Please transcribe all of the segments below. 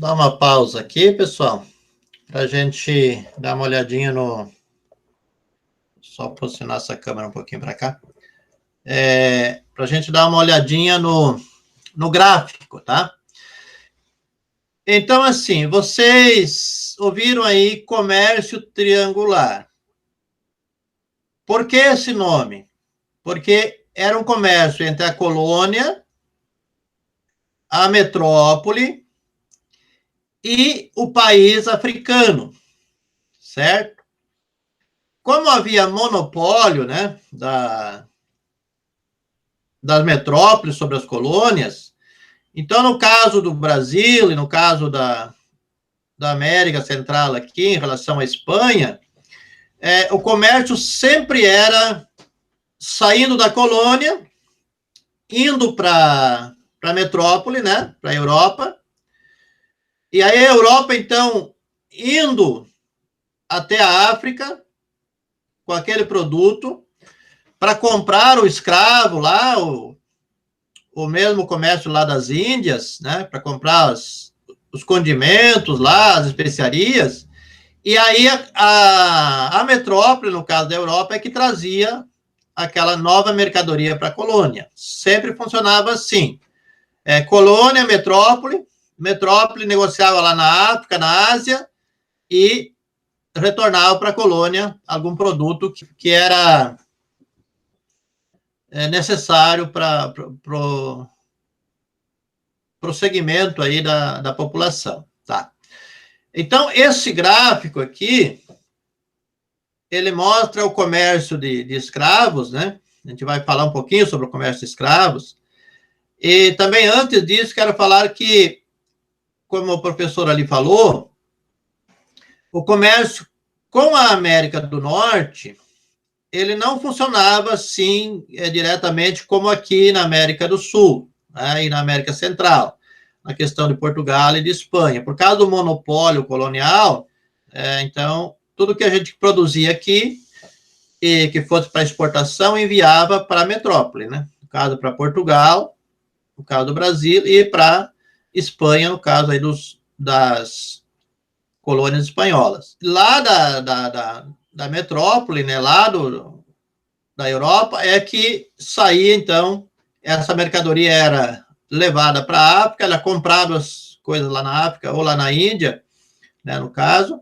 Dar uma pausa aqui, pessoal, para a gente dar uma olhadinha no... Só posicionar essa câmera um pouquinho para cá. Para a gente dar uma olhadinha no gráfico, tá? Então, assim, vocês ouviram aí comércio triangular. Por que esse nome? Porque era um comércio entre a colônia, a metrópole e o país africano, certo? Como havia monopólio, né, das metrópoles sobre as colônias, então, no caso do Brasil e no caso da América Central aqui, em relação à Espanha, o comércio sempre era saindo da colônia, indo para a metrópole, né, para a Europa, e aí a Europa, então, indo até a África com aquele produto para comprar o escravo lá, o mesmo comércio lá das Índias, né, para comprar os condimentos lá, as especiarias, e aí a metrópole, no caso da Europa, é que trazia aquela nova mercadoria para a colônia. Sempre funcionava assim. Colônia, metrópole negociava lá na África, na Ásia, e retornava para a colônia algum produto que era necessário para o segmento aí da população, tá? Então, esse gráfico aqui, ele mostra o comércio de escravos, né? A gente vai falar um pouquinho sobre o comércio de escravos. E também, antes disso, quero falar que, como o professor ali falou, o comércio com a América do Norte, ele não funcionava assim diretamente como aqui na América do Sul, né, e na América Central, na questão de Portugal e de Espanha. Por causa do monopólio colonial, então, tudo que a gente produzia aqui e que fosse para exportação, enviava para a metrópole, né? No caso, para Portugal, no caso do Brasil, e para Espanha, no caso aí das colônias espanholas. Lá da metrópole, né, lá da Europa, é que saía, então, essa mercadoria era levada para a África, ela comprava as coisas lá na África, ou lá na Índia, né, no caso,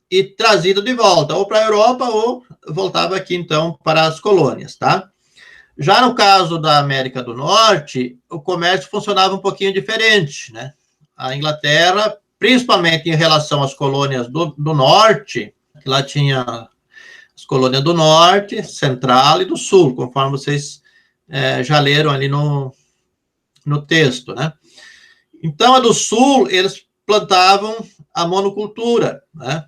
e trazida de volta, ou para a Europa, ou voltava aqui, então, para as colônias, tá? Já no caso da América do Norte, o comércio funcionava um pouquinho diferente, né? A Inglaterra, principalmente em relação às colônias do norte, que lá tinha as colônias do norte, central e do sul, conforme vocês já leram ali no texto, né? Então, a do sul, eles plantavam a monocultura, né?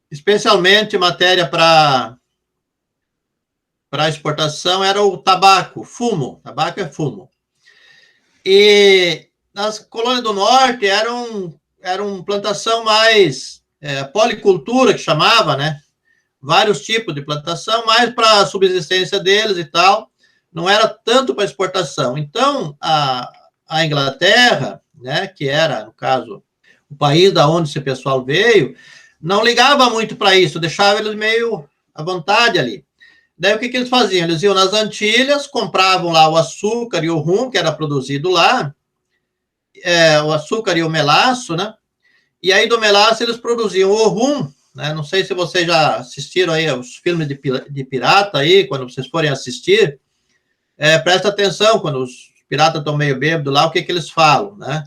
Especialmente matéria para exportação era o tabaco, fumo. Tabaco é fumo. E nas colônias do norte eram plantação mais policultura, que chamava, né? Vários tipos de plantação, mais para a subsistência deles e tal. Não era tanto para exportação. Então, a Inglaterra, né, que era, no caso, o país da onde esse pessoal veio, não ligava muito para isso, deixava eles meio à vontade ali. Daí o que eles faziam? Eles iam nas Antilhas, compravam lá o açúcar e o rum, que era produzido lá, o açúcar e o melaço, né? E aí do melaço eles produziam o rum, né? Não sei se vocês já assistiram aí os filmes de pirata aí, quando vocês forem assistir, presta atenção, quando os piratas estão meio bêbados lá, o que eles falam, né?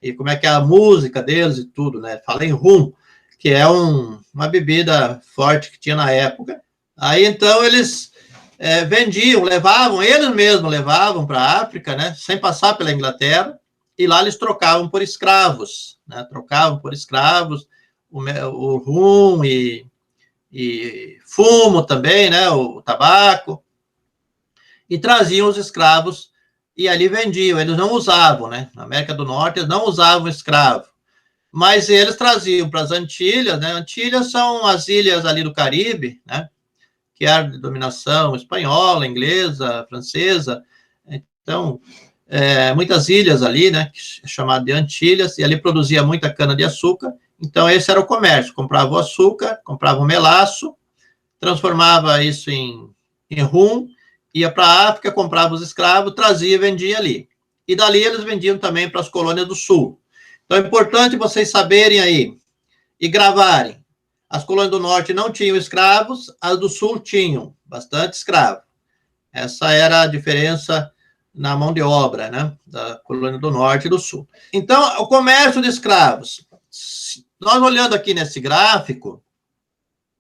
E como é que é a música deles e tudo, né? Fala em rum, que é uma bebida forte que tinha na época. Aí, então, eles vendiam, eles mesmos levavam para a África, né? Sem passar pela Inglaterra, e lá eles trocavam por escravos, né? Trocavam por escravos o rum e fumo também, né? O tabaco, e traziam os escravos e ali vendiam. Eles não usavam, né? Na América do Norte, eles não usavam escravo, mas eles traziam para as Antilhas, né? Antilhas são as ilhas ali do Caribe, né? Que era de dominação espanhola, inglesa, francesa. Então, muitas ilhas ali, né, que é chamado de Antilhas, e ali produzia muita cana-de-açúcar. Então, esse era o comércio. Comprava o açúcar, comprava o melaço, transformava isso em rum, ia para a África, comprava os escravos, trazia e vendia ali. E dali eles vendiam também para as colônias do Sul. Então, é importante vocês saberem aí e gravarem. As colônias do Norte não tinham escravos, as do Sul tinham bastante escravo. Essa era a diferença na mão de obra, né, da colônia do Norte e do Sul. Então, o comércio de escravos. Nós olhando aqui nesse gráfico,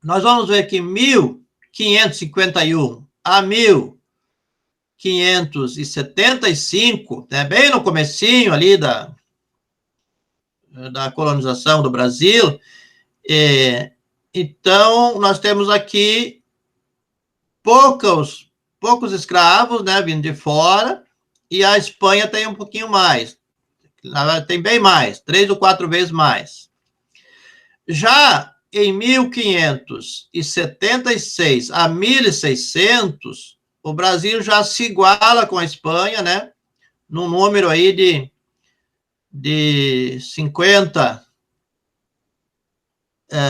nós vamos ver que 1551 a 1575, né, bem no comecinho ali da colonização do Brasil, então, nós temos aqui poucos escravos, né, vindo de fora, e a Espanha tem um pouquinho mais. Na verdade, tem bem mais, 3 ou 4 vezes mais. Já em 1576 a 1600, o Brasil já se iguala com a Espanha, né, num número aí de 50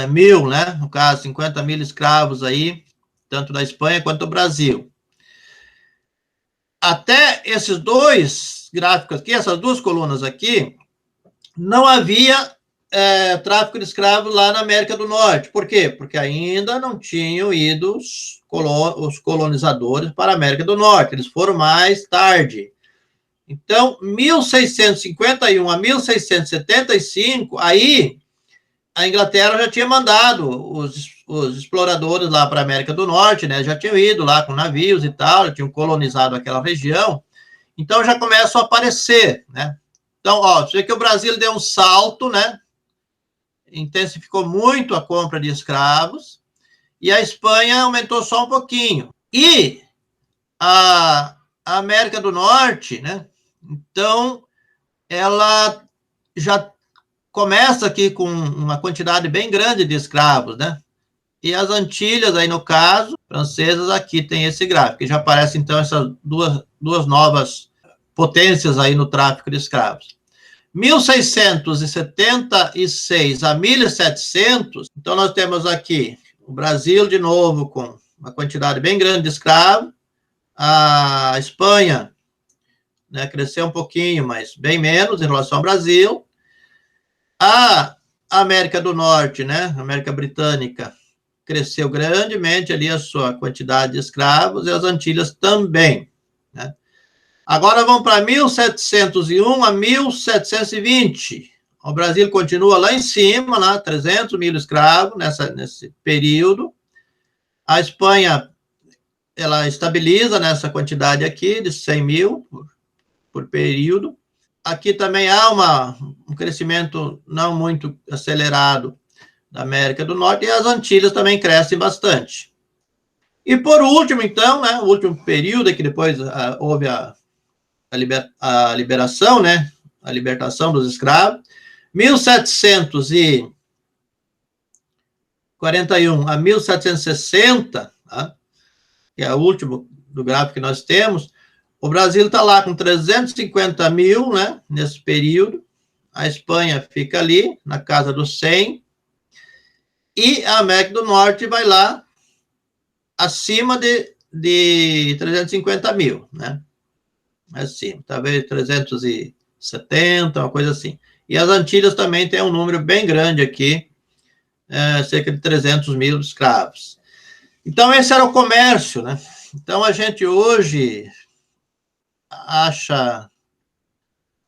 mil, né, no caso, 50 mil escravos aí, tanto da Espanha quanto do Brasil. Até esses dois gráficos aqui, essas duas colunas aqui, não havia tráfico de escravos lá na América do Norte. Por quê? Porque ainda não tinham ido os colonizadores para a América do Norte. Eles foram mais tarde. Então, 1651 a 1675, aí a Inglaterra já tinha mandado os exploradores lá para a América do Norte, né? Já tinham ido lá com navios e tal, já tinham colonizado aquela região. Então, já começam a aparecer, né? Então, ó, você vê que o Brasil deu um salto, né? Intensificou muito a compra de escravos, e a Espanha aumentou só um pouquinho. E a América do Norte, né? Então, ela já começa aqui com uma quantidade bem grande de escravos, né? E as Antilhas, aí no caso, francesas, aqui tem esse gráfico, que já aparece, então, essas duas novas potências aí no tráfico de escravos. 1676 a 1700, então nós temos aqui o Brasil, de novo, com uma quantidade bem grande de escravos, a Espanha, né, cresceu um pouquinho, mas bem menos em relação ao Brasil. A América do Norte, né, a América Britânica, cresceu grandemente ali a sua quantidade de escravos, e as Antilhas também, né. Agora vamos para 1701 a 1720. O Brasil continua lá em cima, lá, 300 mil escravos nesse período. A Espanha, ela estabiliza nessa quantidade aqui, de 100 mil por período. Aqui também há um crescimento não muito acelerado da América do Norte, e as Antilhas também crescem bastante. E por último, então, né, o último período, que depois houve a liberação, né, a libertação dos escravos, 1741 a 1760, tá, que é o último do gráfico que nós temos, o Brasil está lá com 350 mil, né, nesse período, a Espanha fica ali, na casa dos 100, e a América do Norte vai lá acima de 350 mil, né, assim, talvez 370, uma coisa assim. E as Antilhas também tem um número bem grande aqui, cerca de 300 mil escravos. Então, esse era o comércio, né? Então, a gente hoje acha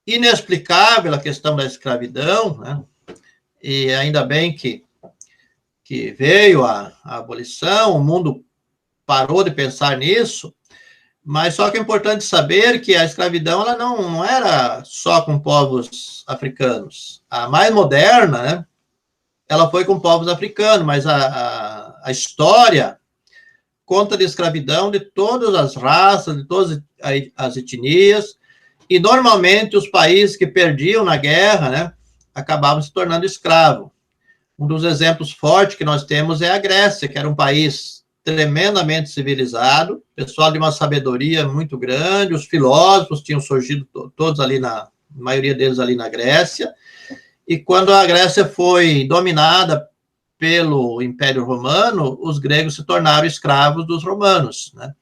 inexplicável a questão da escravidão, né? E ainda bem que veio a abolição, o mundo parou de pensar nisso, mas só que é importante saber que a escravidão ela não era só com povos africanos. A mais moderna, né, ela foi com povos africanos, mas a história conta de escravidão de todas as raças, de todas as etnias, e normalmente os países que perdiam na guerra, né, acabavam se tornando escravos. Um dos exemplos fortes que nós temos é a Grécia, que era um país tremendamente civilizado, pessoal de uma sabedoria muito grande, os filósofos tinham surgido todos ali, a maioria deles ali na Grécia, e quando a Grécia foi dominada pelo Império Romano, os gregos se tornaram escravos dos romanos, né?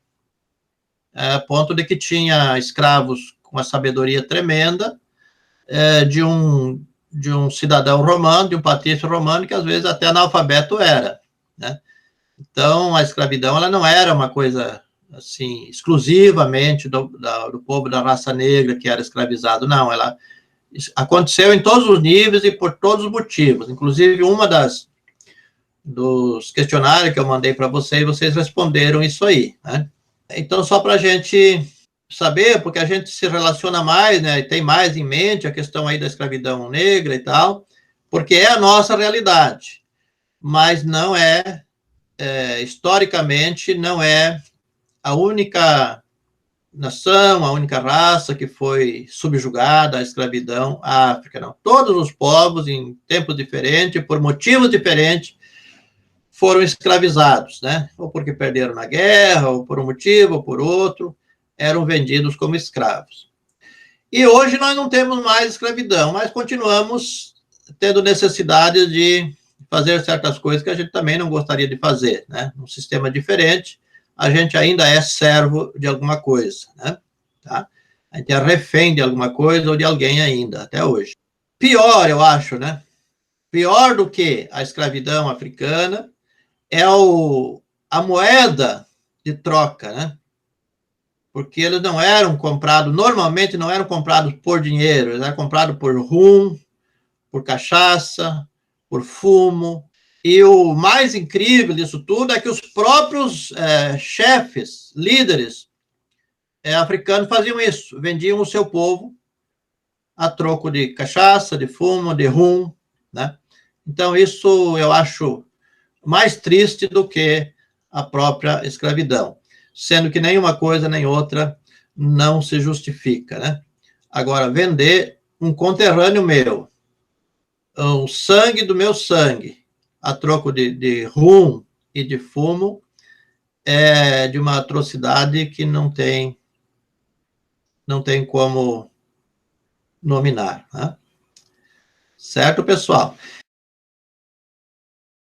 A ponto de que tinha escravos com uma sabedoria tremenda, de um cidadão romano, de um patrício romano, que às vezes até analfabeto era, né? Então, a escravidão ela não era uma coisa assim exclusivamente do povo da raça negra que era escravizado, não. Ela aconteceu em todos os níveis e por todos os motivos. Inclusive, dos questionários que eu mandei para vocês responderam isso aí, né? Então, só para a gente saber, porque a gente se relaciona mais, né, e tem mais em mente a questão aí da escravidão negra e tal, porque é a nossa realidade, mas não historicamente, não é a única nação, a única raça que foi subjugada à escravidão, a África, não. Todos os povos, em tempos diferentes, por motivos diferentes, foram escravizados, né? Ou porque perderam na guerra, ou por um motivo, ou por outro, eram vendidos como escravos. E hoje nós não temos mais escravidão, mas continuamos tendo necessidade de fazer certas coisas que a gente também não gostaria de fazer, né? Num sistema diferente, a gente ainda é servo de alguma coisa, né? Tá? A gente é refém de alguma coisa ou de alguém ainda, até hoje. Pior, eu acho, né? Pior do que a escravidão africana é a moeda de troca, né? Porque eles não eram comprados, normalmente não eram comprados por dinheiro, eles eram comprados por rum, por cachaça, por fumo. E o mais incrível disso tudo é que os próprios chefes, líderes africanos faziam isso, vendiam o seu povo a troco de cachaça, de fumo, de rum, né? Então, isso eu acho mais triste do que a própria escravidão, sendo que nenhuma coisa nem outra não se justifica, né? Agora, vender um conterrâneo meu, o sangue do meu sangue, a troco de rum e de fumo, é de uma atrocidade que não tem como nominar, né? Certo, pessoal?